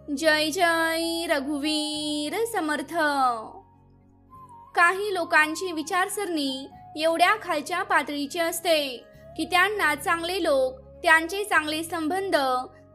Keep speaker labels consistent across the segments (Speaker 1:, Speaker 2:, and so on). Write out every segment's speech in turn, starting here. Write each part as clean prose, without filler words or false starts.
Speaker 1: जय जय रघुवीर समर्थ। काही लोकांची विचारसरणी एवढ्या खालच्या पातळीची असते की त्यांना चांगले लोक, त्यांचे चांगले संबंध,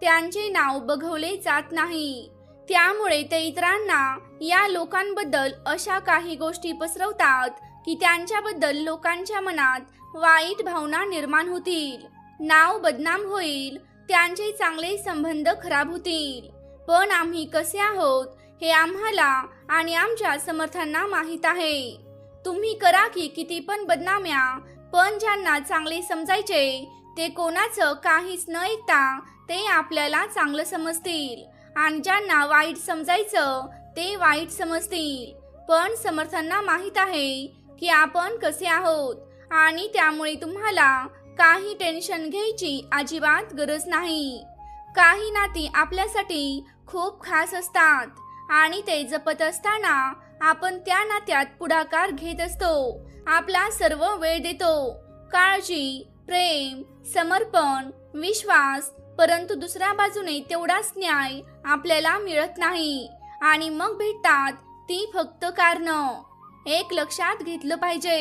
Speaker 1: त्यांचे नाव बघवले जात नाही। त्यामुळे ते इतरांना या लोकांबद्दल अशा काही गोष्टी पसरवतात की त्यांच्याबद्दल लोकांच्या मनात वाईट भावना निर्माण होतील, नाव बदनाम होईल, त्यांचे चांगले संबंध खराब होतील। पण आम्ही कसे आहोत हे आम्हाला आणि आमच्या समर्थांना माहित आहे। तुम्ही करा की किती पण बदनाम्या, पण ज्यांना चांगले समजायचे ते कोणाचं काहीच न ऐकता ते आपल्याला चांगलं समजतील, आणि ज्यांना वाईट समजायचं ते वाईट समजतील। पण समर्थांना माहित आहे की आपण कसे आहोत, आणि त्यामुळे तुम्हाला काही टेन्शन घ्यायची अजिबात गरज नाही। काही नाती आपल्यासाठी खूप खास असतात, आणि ते जपत असताना आपण त्या नात्यात पुढाकार घेत असतो, आपला सर्व वेळ देतो, काळजी, प्रेम, समर्पण, विश्वास। परंतु दुसऱ्या बाजूने तेवढाच न्याय आपल्याला मिळत नाही, आणि मग भेटतात ती फक्त कारणं। एक लक्षात घेतलं पाहिजे,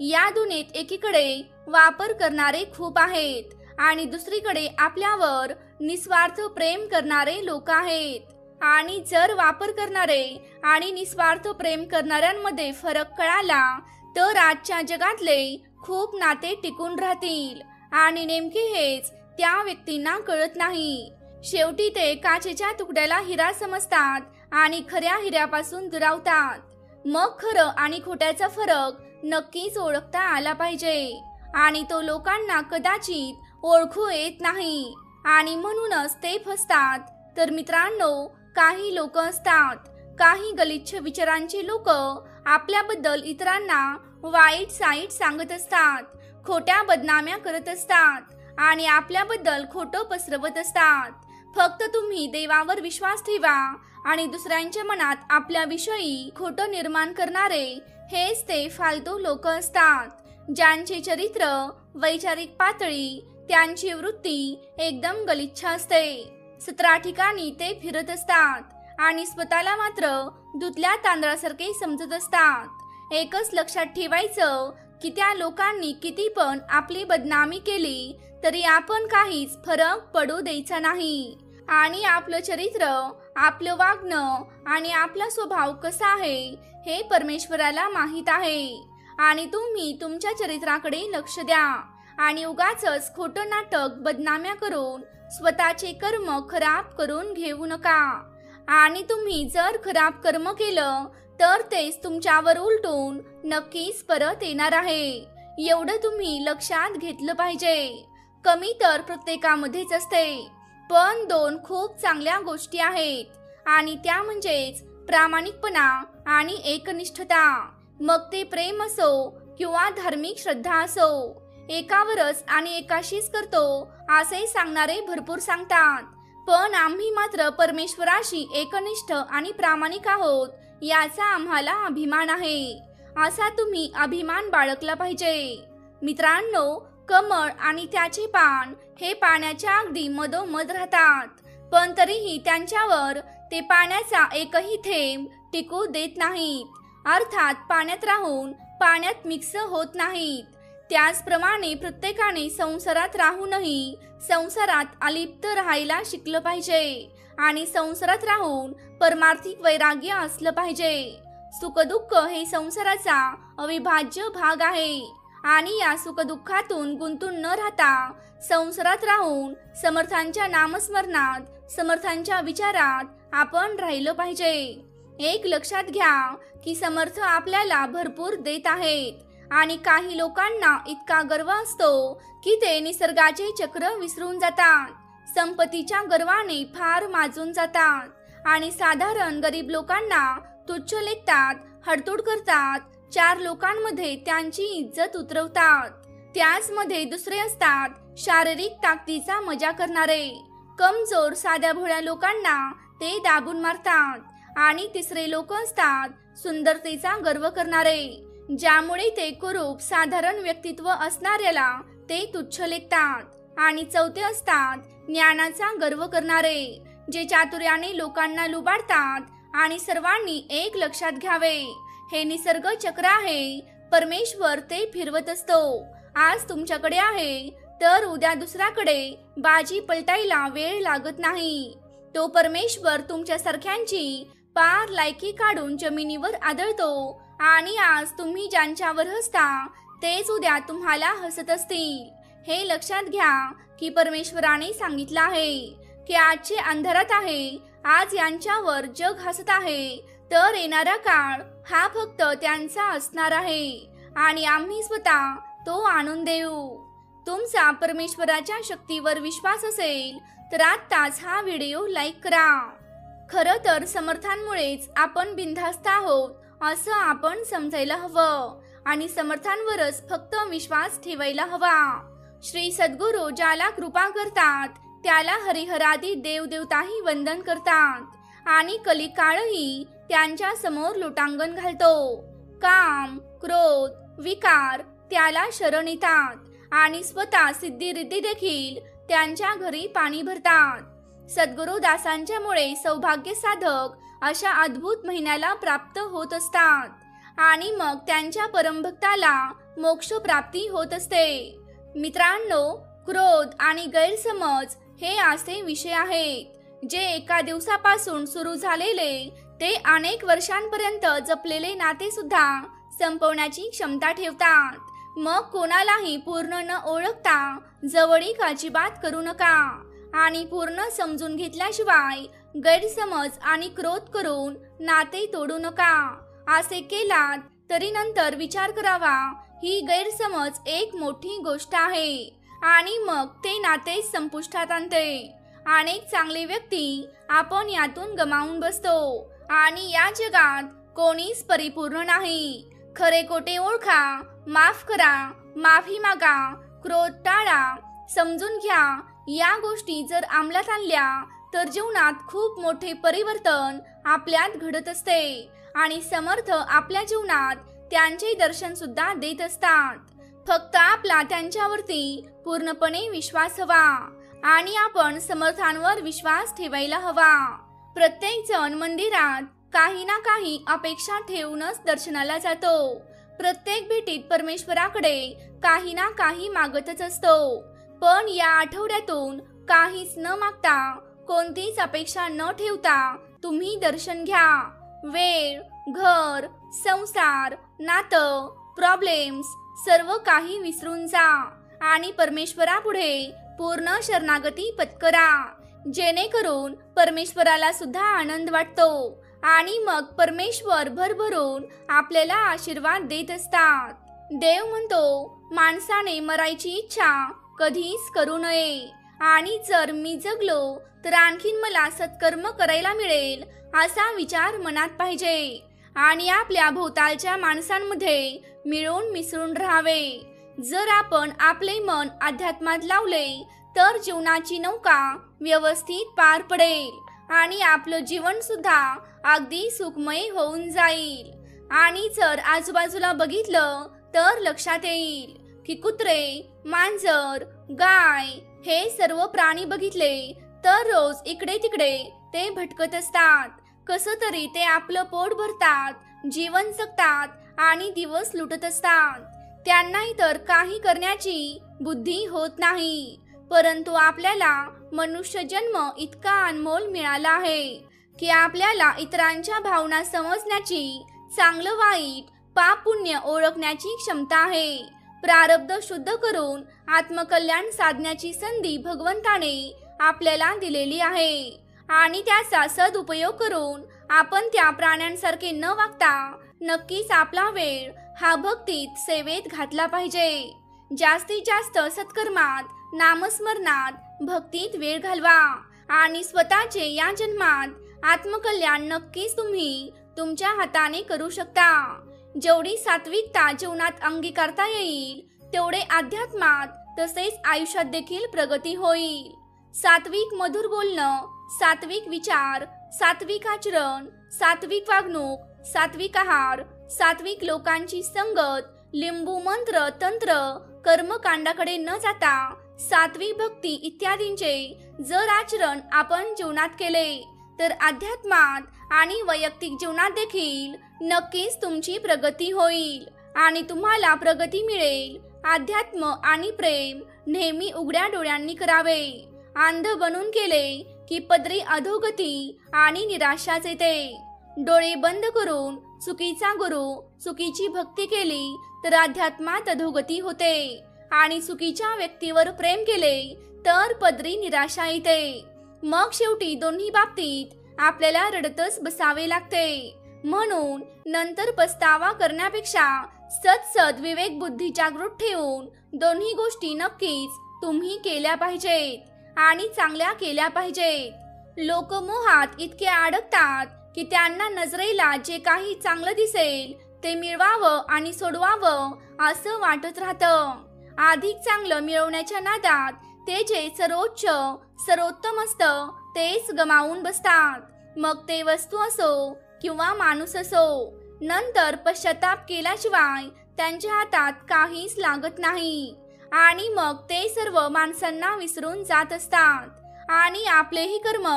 Speaker 1: या दुनियेत एकीकडे वापर करणारे खूप आहेत आणि दुसरीकडे आपल्यावर निस्वार्थ प्रेम करणारे लोक आहेत। आणि जर वापर करणारे आणि निस्वार्थ प्रेम करणाऱ्यांमध्ये फरक कळाला तर आजच्या जगातले खूप नाते टिकून राहतील, आणि नेमके हेच त्या व्यक्तींना कळत नाही। शेवटी ते काचेच्या तुकड्याला हिरा समजतात आणि खऱ्या हिऱ्यापासून दुरावतात। मग खरं आणि खोट्याचा फरक नक्कीच ओळखता आला पाहिजे, आणि तो लोकांना कदाचित ओळखू येत नाही, आणि म्हणूनच ते फसतात। तर मित्रांनो, काही लोक असतात, काही गलिच्छ विचारांची लोक आपल्याबद्दल इतरांना वाईट साईट सांगत असतात, खोट्या बदनाम्या करत असतात, आणि आपल्याबद्दल खोटं पसरवत असतात। फक्त तुम्ही देवावर विश्वास ठेवा, आणि दुसऱ्यांच्या मनात आपल्याविषयी खोटं निर्माण करणारे हेच ते फालतू लोक असतात, ज्यांचे चरित्र, वैचारिक पातळी, त्यांची वृत्ती एकदम गलिच्छ असते। 17 ठिकाणी ते फिरत असतात आणि स्वतःला मात्र धुतल्या तांदळासारखे समजत असतात। एकच लक्षात ठेवायचं की त्या लोकांनी किती पण आपली बदनामी केली तरी आपण काहीच फरक पडू द्यायचा नाही, आणि आपलं चरित्र, आपलं वागणं आणि आपला स्वभाव कसा आहे हे परमेश्वराला माहित आहे। आणि तुम्ही तुमच्या चरित्राकडे लक्ष द्या, आणि उगाचच खोटं नाटक, बदनाम्या करून स्वतःचे कर्म खराब करून घेऊ नका। आणि तुम्ही जर खराब कर्म केलं तर तेच तुमच्यावर उलटून नक्कीच परत येणार आहे, एवढं तुम्ही लक्षात घेतलं पाहिजे। कमी तर प्रत्येकामध्येच असते, पण 2 खूप चांगल्या गोष्टी आहेत, आणि त्या म्हणजेच प्रामाणिकपणा आणि एकनिष्ठता। मग ते प्रेम असो किंवा धार्मिक श्रद्धा असो, एकावरच आणि एकाशीच करतो असे सांगणारे भरपूर सांगतात, पण आम्ही मात्र परमेश्वराशी एकनिष्ठ आणि प्रामाणिक आहोत याचा आम्हाला अभिमान आहे, असा तुम्ही अभिमान बाळगला पाहिजे। मित्रांनो, कमळ आणि त्याचे पान हे पाण्याच्या अगदी मधोमध राहतात, पण तरीही त्यांच्यावर ते पाण्याचा एकही थेंब टिकू देत नाहीत, अर्थात पाण्यात राहून पाण्यात मिक्स होत नाहीत। त्याचप्रमाणे प्रत्येकाने संसारात राहूनही संसारात अलिप्त राहायला शिकलं पाहिजे, आणि संसारात राहून परमार्थिक वैराग्य असलं पाहिजे। सुखदुःख हे संसाराचा अविभाज्य भाग आहे, आणि या सुखदुःखातून गुंतून न राहता संसारात राहून समर्थांच्या नामस्मरणात, समर्थांच्या विचारात आपण राहिलं पाहिजे। एक लक्षात घ्या की समर्थ आपल्याला भरपूर देत आहेत, आणि काही लोकांना इतका गर्व असतो की ते निसर्गाचे चक्र विसरून जातात, संपत्तीच्या गर्वाने फार माजून जातात, आणि साधारण गरीब लोकांना तुच्छ लेखतात, हडतूड करतात, 4 लोकांमध्ये त्यांची इज्जत उतरवतात। त्याचमध्ये दुसरे असतात शारीरिक ताकदीचा मजा करणारे, कमजोर साध्या भोळ्या लोकांना ते दाबून मारतात, आणि तिसरे लोक असतात सुंदरतेचा गर्व करणारे, ज्यामुळे ते कुरूप साधारण व्यक्तित्व असणाऱ्याला ते तुच्छ लेखतात। आणि चौथे असतात ज्ञानाचा गर्व करणारे, जे चातुर्याने लोकांना लुबाडतात आणि सर्वांनी एक लक्षात घ्यावे, हे निसर्ग चक्र आहे. परमेश्वर ते फिरवत असतो. आज तुमच्याकडे आहे तर उद्या दुसऱ्याकडे बाजी पलटायला वेळ लागत नाही. तो परमेश्वर तुमच्यासारख्यांची पार लायकी काढून जमिनीवर आदळतो आणि आज तुम्ही ज्यांच्यावर हसता तेच उद्या तुम्हाला हसत असतील. हे लक्षात घ्या की परमेश्वराने सांगितलं आहे की आजचे अंधारात आहे, आज यांच्यावर जग हसत आहे, तर येणारा काळ हा फक्त त्यांचा असणार आहे आणि आम्ही स्वतः तो आणून देऊ. तुमचा परमेश्वराच्या शक्तीवर विश्वास असेल तर आत्ताच हा व्हिडिओ लाईक करा. खरं तर समर्थांमुळेच आपण बिनधास्त आहोत असं आपण समजायला हवं आणि समर्थांवरच फक्त विश्वास ठेवायला हवा. श्री सद्गुरू ज्याला कृपा करतात त्याला हरिहरादी देवदेवताही वंदन करतात आणि कलिकाळही त्यांच्या समोर लोटांगण घालतो. काम, क्रोध, विकार त्याला शरण येतात आणि स्वतः सिद्धिरिद्धी देखील त्यांच्या घरी पाणी भरतात. सद्गुरू दासांच्यामुळे सौभाग्य साधक अशा अद्भुत महिन्याला प्राप्त होत असतात आणि मग त्यांच्या परमभक्ताला मोक्ष प्राप्ती होत असते. मित्रांनो, क्रोध आणि गैरसमज हे असे विषय आहेत जे एका दिवसापासून सुरू झालेले ते अनेक वर्षांपर्यंत जपलेले नाते सुद्धा संपवण्याची क्षमता ठेवतात. मग कोणालाही पूर्ण न ओळखता जवळीक अजिबात करू नका आणि पूर्ण समजून घेतल्याशिवाय गैरसमज आणि क्रोध करून नाते तोडू नका. असे केलात तरी नंतर विचार करावा, ही गैरसमज एक मोठी गोष्ट आहे आणि मग ते नाते संपुष्टात आणते. अनेक चांगले व्यक्ती आपण यातून गमावून बसतो आणि या जगात कोणीच परिपूर्ण नाही. खरे खोटे ओळखा, माफ करा, माफी मागा, क्रोध टाळा, समजून घ्या. या गोष्टी जर अंमलात आणल्या तर जीवनात खूप मोठे परिवर्तन आपल्यात घडत असते आणि समर्थ आपल्या जीवनात त्यांचे दर्शन सुद्धा देत असतात. फक्त आपला त्यांच्यावरती पूर्णपणे विश्वास हवा आणि आपण समर्थांवर विश्वास ठेवायला हवा. प्रत्येक जण मंदिरात काही ना काही अपेक्षा ठेवूनच दर्शनाला जातो. प्रत्येक भेटीत परमेश्वराकडे काही ना काही मागतच असतो. पण या आठवड्यातून काहीच न मागता, कोणतीच अपेक्षा न ठेवता तुम्ही दर्शन घ्या. वेळ, घर, संसार, नातं, प्रॉब्लेम्स सर्व काही विसरून जा आणि परमेश्वरापुढे पूर्ण शरणागती पत्करा, जेणेकरून परमेश्वराला सुद्धा आनंद वाटतो आणि मग परमेश्वर भरभरून आपल्याला आशीर्वाद देत असतात. देव म्हणतो, माणसाने मरायची इच्छा कधीच करू नये आणि जर मी जगलो तर आणखीन मला सत्कर्म करायला मिळेल असा विचार मनात पाहिजे आणि आपल्या भोवतालच्या माणसांमध्ये मिळून मिसळून राहावे. जर आपण आपले मन अध्यात्मात लावले तर जीवनाची नौका व्यवस्थित पार पडेल आणि आपलं जीवन सुद्धा अगदी सुखमय होऊन जाईल. आणि जर आजूबाजूला बघितलं तर लक्षात येईल की कुत्रे, मांजर, गाय हे सर्व प्राणी बघितले तर रोज इकडे तिकडे ते भटकत असतात. कसं तरी ते आपलं पोट भरतात, जीवन जगतात आणि दिवस लुटत असतात. त्यांना इतर काही करण्याची बुद्धी होत नाही. परंतु आपल्याला मनुष्य जन्म इतका अनमोल मिळाला आहे की आपल्याला इतरांच्या भावना समजण्याची, चांगलं वाईट, पाप पुण्य ओळखण्याची क्षमता आहे. प्रारब्ध शुद्ध करून आत्मकल्याण साधण्याची संधी भगवंताने आपल्याला दिलेली आहे आणि त्याचा सदुपयोग करून आपण त्या प्राण्यांसारखे न वागता नक्कीच आपला वेळ हा भक्तीत, सेवेत घातला पाहिजे. जास्तीत जास्त सत्कर्मात, नामस्मरणात, भक्तीत वेळ घालवा आणि स्वतःचे या जन्मात आत्मकल्याण नक्कीच तुम्ही तुमच्या हाताने करू शकता. जेवढी सात्विकता जीवनात अंगीकारता येईल तेवढे अध्यात्मात तसेच आयुष्यात देखील प्रगती होईल. सात्विक मधुर बोलणं, सात्विक विचार, सात्विक आचरण, सात्विक वागणूक, सात्विक आहार, सात्विक लोकांची संगत, लिंबू मंत्र, तंत्र, कर्मकांडाकडे न जाता सात्विक भक्ती इत्यादींचे जर आचरण आपण जीवनात केले तर अध्यात्मात आणि वैयक्तिक जीवनात देखील नक्कीच तुमची प्रगती होईल आणि तुम्हाला प्रगती मिळेल। अध्यात्म आणि प्रेम नेहमी उघड्या डोळ्यांनी करावे। अंध बनून केले की पदरी अधोगती आणि निराशाच येते। डोळे बंद करून चुकीचा गुरु चुकीची भक्ती केली तर अध्यात्मात अधोगती होते आणि चुकीच्या व्यक्तीवर प्रेम केले तर पदरी निराशा येते। मग शेवटी दोन्ही बाबतीत आपल्याला रडतच बसावे लागते। म्हणून नंतर पस्तावा करण्यापेक्षा सत विवेक बुद्धी जागृत ठेवून दोन्ही गोष्टी नक्कीच तुम्ही केल्या पाहिजेत आणि चांगल्या केल्या पाहिजेत। लोक मोहात इतके अडकतात की त्यांना नजरेला जे काही चांगलं दिसेल ते मिळवावं आणि सोडवावं असं वाटत राहतं। अधिक चांगलं मिळवण्याच्या नादात ते जे सर्वोच्च सर्वोत्तम असतं तेच गमावून बसतात। मग ते वस्तू असो किंवा माणूस असो, नंतर पश्चाताप केल्याशिवाय त्यांच्या हातात काहीच लागत नाही आणि मग ते सर्व माणसांना विसरून जात असतात आणि आपलेही कर्म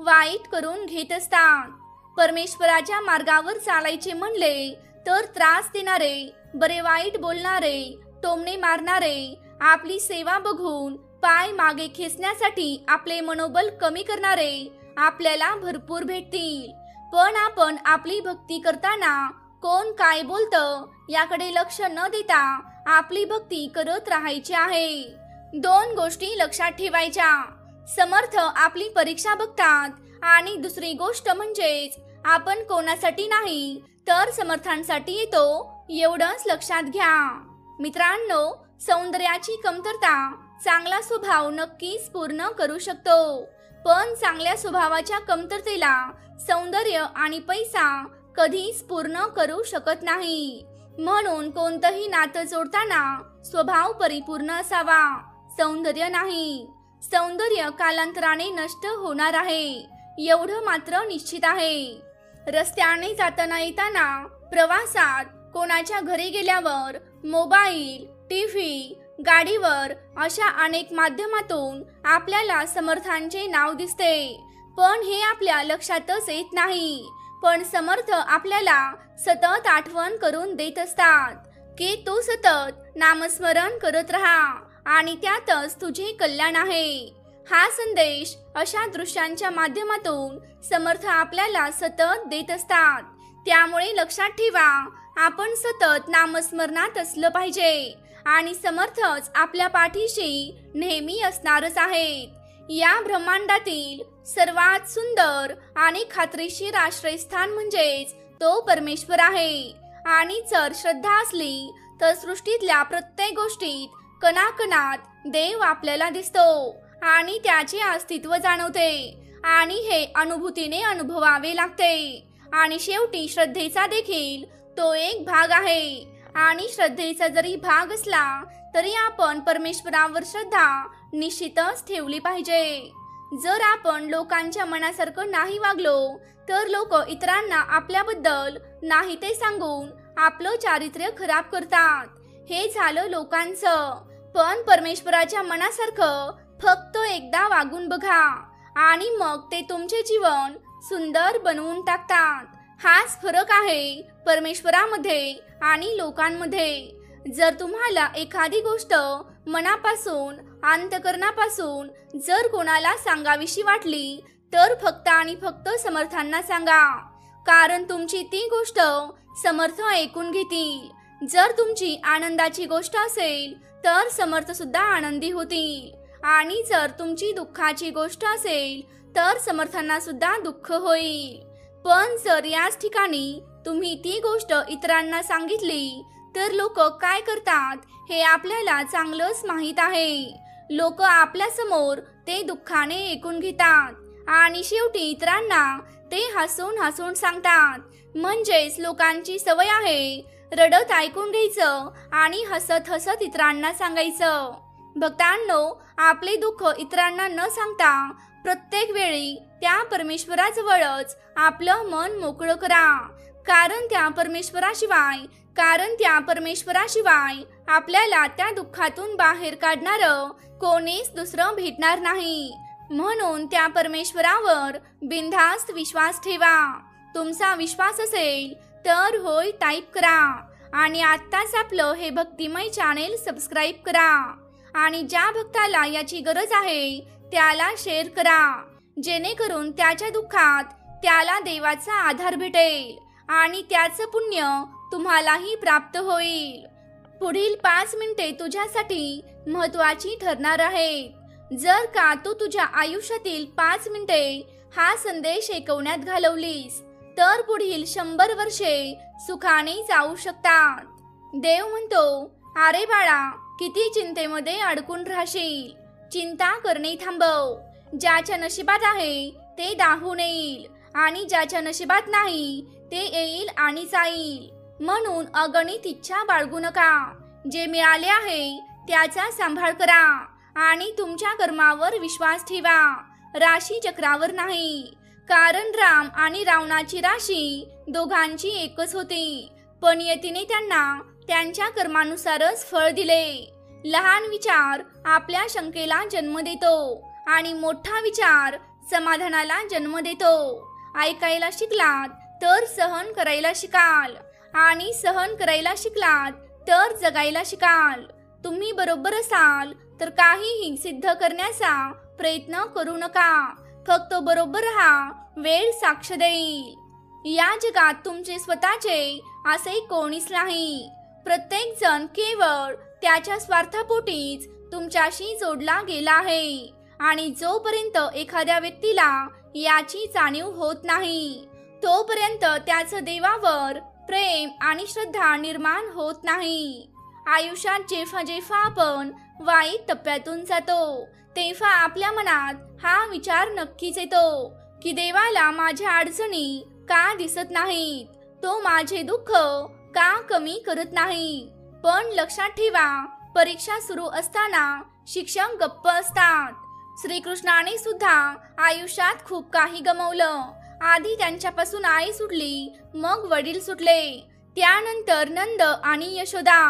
Speaker 1: वाईट करून घेत असतात। परमेश्वराच्या मार्गावर चालायचे म्हणले तर त्रास देणारे, बरे वाईट बोलणारे, टोमणे मारणारे, आपली सेवा बघून पाय मागे खेचण्यासाठी आपले मनोबल कमी करणारे आपल्याला भरपूर भेटतील। पण आपण आपली भक्ती करताना कोण काय बोलतं याकडे लक्ष न देता आपली भक्ती करत राहायची आहे। दोन गोष्टी लक्षात ठेवायच्या, समर्थ आपली परीक्षा बघतात आणि दुसरी गोष्ट म्हणजेच आपण कोणासाठी नाही तर समर्थांसाठी येतो एवढंच लक्षात घ्या। मित्रांनो, सौंदर्याची कमतरता चांगला स्वभाव नक्कीच पूर्ण करू शकतो, पण चांगल्या स्वभावाच्या कमतरतेला सौंदर्य आणि पैसा कधीच पूर्ण करू शकत नाही। म्हणून कोणतंही नातं जोडताना स्वभाव परिपूर्ण असावा, सौंदर्य नाही। सौंदर्य कालांतराने नष्ट होणार आहे एवढं मात्र निश्चित आहे। रस्त्याने जाताना येताना, प्रवासात, कोणाच्या घरी गेल्यावर, मोबाईल, टीव्ही, गाडीवर अशा अनेक माध्यमातून आपल्याला समर्थांचे नाव दिसते, पण हे आपल्या लक्षातच येत नाही। पण समर्थ आपल्याला सतत आठवण करून देत असतात की तू सतत नामस्मरण करत राहा आणि त्यातच तुझे कल्याण आहे। हा संदेश अशा दृश्यांच्या माध्यमातून समर्थ आपल्याला सतत देत असतात। त्यामुळे लक्षात ठेवा, आपण सतत नामस्मरणात असलं पाहिजे आणि समर्थच आपल्या पाठीशी नेहमी असणारच आहेत। या ब्रह्मांडातील सर्वात सुंदर आणि खात्रीशीर आश्रयस्थान म्हणजेच तो परमेश्वर आहे आणि जर श्रद्धा असली तर सृष्टीतल्या प्रत्येक गोष्टीत कणाकणात देव आपल्याला दिसतो आणि त्याचे अस्तित्व जाणवते आणि हे अनुभूतीने अनुभवावे लागते आणि शेवटी श्रद्धेचा देखील तो एक भाग आहे आणि श्रद्धेचा जरी भाग असला तरी आपण परमेश्वरावर श्रद्धा निश्चितच ठेवली पाहिजे। जर आपण लोकांच्या मनासारखं नाही वागलो तर लोक इतरांना आपल्याबद्दल नाही ते सांगून आपलं चारित्र्य खराब करतात। हे झालं लोकांचं, पण परमेश्वराच्या मनासारखं फक्त एकदा वागून बघा आणि मग ते तुमचे जीवन सुंदर बनवून टाकतात। हाच फरक आहे परमेश्वरामध्ये आणि लोकांमध्ये। जर तुम्हाला एखादी गोष्ट मनापासून, अंतःकरणापासून जर कोणाला सांगावीशी वाटली तर फक्त आणि फक्त समर्थांना सांगा, कारण तुमची ती गोष्ट समर्थ ऐकून घेतील। जर तुमची आनंदाची गोष्ट असेल तर समर्थ सुद्धा आनंदी होतील आणि जर तुमची दुःखाची गोष्ट असेल तर समर्थांना सुद्धा दुःख होईल। पण जर याच ठिकाणी तुम्ही ती गोष्ट इतरांना सांगितली तर लोक काय करतात हे आपल्याला चांगलंच माहीत आहे। लोक आपल्या समोर ते दुःखाने ऐकून घेतात आणि शेवटी इतरांना ते हसून हसून सांगतात। म्हणजेच लोकांची सवय आहे रडत ऐकून घ्यायचं आणि हसत हसत इतरांना सांगायचं। भक्तांनो, आपले दुःख इतरांना न सांगता प्रत्येक वेळी त्या परमेश्वराजवळच आपलं मन मोकळं करा, कारण त्या परमेश्वराशिवाय आपल्याला त्या दुःखातून बाहेर काढणारं कोणीच दुसरं भेटणार नाही। म्हणून त्या परमेश्वरावर बिनधास्त विश्वास ठेवा. तुमचा विश्वास असेल तर होय टाईप करा आणि आत्ताच आपलं हे भक्तिमय चॅनेल सबस्क्राईब करा आणि ज्या भक्ताला याची गरज आहे त्याला शेअर करा, जेणेकरून त्याच्या दुःखात त्याला देवाचा आधार भेटेल आणि त्याचं पुण्य तुम्हालाही प्राप्त होईल. पुढील 5 मिनिटे तुझ्यासाठी महत्त्वाची ठरणार आहेत. जर का तू तुझ्या आयुष्यातील 5 मिनिटे हा संदेश ऐकवण्यात घालवलीस तर पुढील 100 वर्षे सुखाने जाऊ शकतात. देव म्हणतो, अरे बाळा, किती चिंतेमध्ये अडकून राहशील. चिंता करणे थांबव. ज्याच्या नशिबात आहे ते दाहून येईल आणि ज्याच्या नशिबात नाही ते येईल आणि जाईल. म्हणून अगणित इच्छा बाळगू नका. जे मिळाले आहे त्याचा सांभाळ करा आणि तुमच्या कर्मावर विश्वास ठेवा, राशी चक्रावर नाही. कारण राम आणि रावणाची राशी दोघांची एकच होती, पण यतीने त्यांना त्यांच्या कर्मानुसारच फळ दिले. लहान विचार आपल्या शंकेला जन्म देतो आणि मोठा विचार समाधानाला जन्म देतो. ऐकायला शिकलात तर सहन करायला शिकाल आणि सहन करायला शिकलात तर जगायला शिकाल. तुम्ही बरोबर असाल तर काहीही सिद्ध करण्याचा प्रयत्न करू नका. फक्त बरोबर राहा, वेळ साक्ष देईल. या जगात तुमचे स्वतःचे असे कोणीच नाही. प्रत्येक जण केवळ त्याच्या स्वार्थापोटीच तुमच्याशी जोडला गेला आहे आणि जोपर्यंत एखाद्या व्यक्तीला याची जाणीव होत नाही तोपर्यंत त्याचं देवावर प्रेम आणि श्रद्धा निर्माण होत नाही. आयुष्यात जेव्हा जेव्हा आपण वाईट टप्प्यातून जातो तेव्हा आपल्या मनात हा विचार नक्कीच येतो की देवाला माझ्या अडचणी का दिसत नाहीत, तो माझे दुःख का कमी करत नाही. पण लक्षात ठेवा, परीक्षा सुरू असताना शिक्षक गप्प असतात. श्रीकृष्णाने सुद्धा आयुष्यात खूप काही गमावलं. आधी त्यांच्यापासून आई सुटली, मग वडील सुटले, त्यानंतर नंद आणि यशोदा,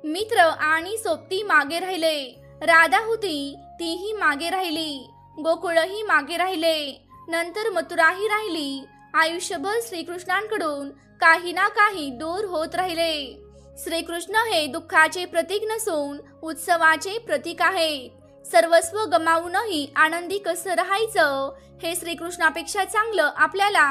Speaker 1: मित्र आणि सोबती मागे राहिले, राधा होती तीही मागे राहिली, गोकुळही मागे राहिले, नंतर मथुराही राहिली. आयुष्यभर श्रीकृष्णांकडून काही ना काही दूर होत राहिले. श्रीकृष्ण हे दुःखाचे प्रतीक नसून उत्सवाचे प्रतीक आहेत. सर्वस्व गमावूनही आनंदी कसं राहायचं हे श्रीकृष्णापेक्षा चांगलं आपल्याला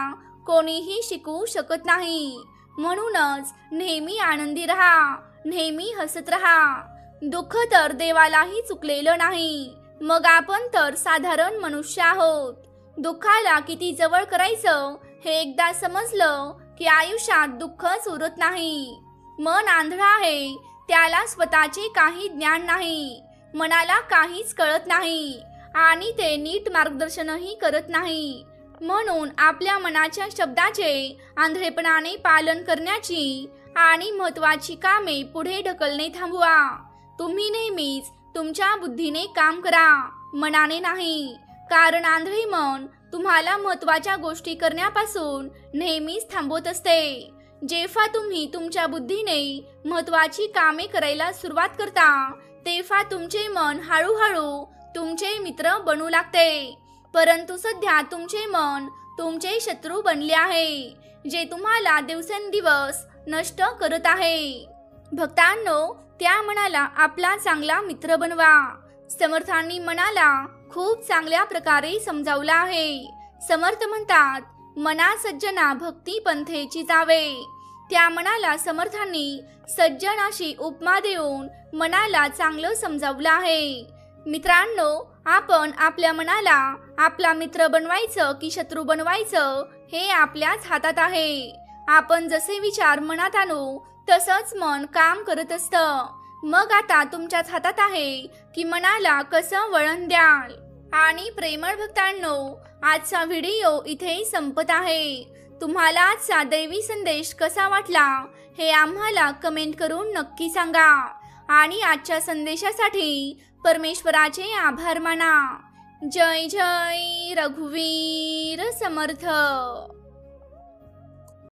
Speaker 1: कोणीही शिकवू शकत नाही. म्हणूनच नेहमी आनंदी राहा, नेहमी हसत राहा. दुःख तर देवालाही चुकलेलं नाही, मग आपण तर साधारण मनुष्य आहोत. दुःखाला किती जवळ करायचं हे एकदा समजलं की आयुष्यात दुःखच उरत नाही. मन आंधळं आहे, त्याला स्वतःचे काही ज्ञान नाही, मनाला काहीच कळत नाही आणि ते नीट मार्गदर्शनही करत नाही. म्हणून आपल्या मनाच्या शब्दाचे आंधळेपणाने पालन करण्याची आणि महत्त्वाची कामे पुढे ढकलणे थांबवा. तुम्ही नेहमीच तुमच्या बुद्धीने काम करा, मनाने नाही. कारण आंधळे मन तुम्हाला महत्त्वाच्या गोष्टी करण्यापासून नेहमीच थांबवत असते. जेव्हा तुम्ही तुमच्या बुद्धीने महत्त्वाची कामे करायला सुरुवात करता तेव्हा तुमचे मन हळूहळू तुमचे मित्र बनू लागते. परंतु सध्या तुमचे मन तुमचे शत्रू बनले आहे, जे तुम्हाला दिवसेंदिवस नष्ट करत आहे. भक्तांनो, त्या मनाला आपला चांगला मित्र बनवा. समर्थांनी मनाला खूप चांगल्या प्रकारे समजावलं आहे. समर्थ म्हणतात, मना सज्जना भक्ती पंथेची जावे. त्या मनाला समर्थांनी सज्जन अशी उपमा देऊन मनाला चांगलं समजावलं आहे. मित्रांनो, आपण आपल्या मनाला आपला मित्र बनवायचं की शत्रू बनवायचं हे आपल्याच हातात आहे. आपण जसे विचार मनात आणू तसंच मन काम करत असतं. मग आता तुमच्याच हातात आहे की मनाला कसं वळण द्याल. आणि प्रेमळ भक्तांनो, आजचा व्हिडिओ इथे संपत आहे. तुम्हाला आजचा दैवी संदेश कसा वाटला हे आम्हाला कमेंट करून नक्की सांगा. आणि आजच्या संदेशासाठी परमेश्वराचे आभार माना. जय जय रघुवीर समर्थ.